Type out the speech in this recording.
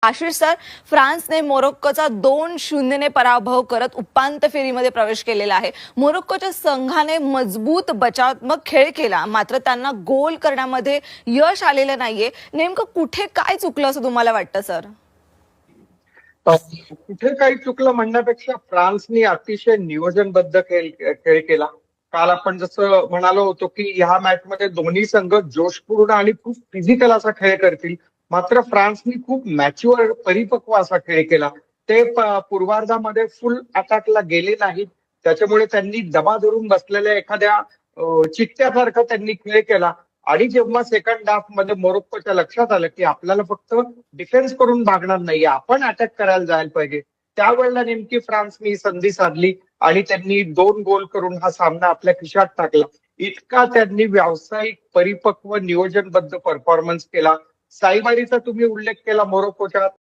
Ashish sir, फ्रान्सने मोरोक्कोचा 2-0 ने पराभव करत उपांत्य फेरीमध्ये प्रवेश केलेला आहे. मोरोक्कोच्या संघाने मजबूत बचावात्मक खेळ केला, मात्र त्यांना गोल करण्यामध्ये यश आलेलं नाहीये. नेमकं कुठे काय चुकलं असं तुम्हाला वाटतं सर? कुठे काही चुकलं म्हणण्यापेक्षा फ्रान्सनी अतिशय नियोजनबद्ध खेळ केला. काल आपण जसं म्हणालो होतो की ह्या मॅचमध्ये दोन्ही संघ जोशपूर्ण आणि खूप फिजिकल असा खेळ करतील. मात्र फ्रान्सनी खूप मॅच्युअर परिपक्व असा खेळ केला. ते पूर्वार्धामध्ये फुल अटॅकला गेले नाहीत. त्याच्यामुळे त्यांनी दबा धरून बसलेल्या एखाद्या चित्त्यासारखा त्यांनी खेळ केला. आणि जेव्हा सेकंड हाफ मध्ये मोरोक्कोच्या लक्षात आलं की आपल्याला फक्त डिफेन्स करून भागणार नाही, आपण अटॅक करायला जायला पाहिजे, त्यावेळेला नेमकी फ्रान्सनी संधी साधली आणि त्यांनी 2 गोल करून हा सामना आपल्या खिशात टाकला. इतका त्यांनी व्यावसायिक परिपक्व नियोजनबद्ध परफॉर्मन्स केला. साईबारीचा तुम्ही उल्लेख केला मोरोक्कोच्या,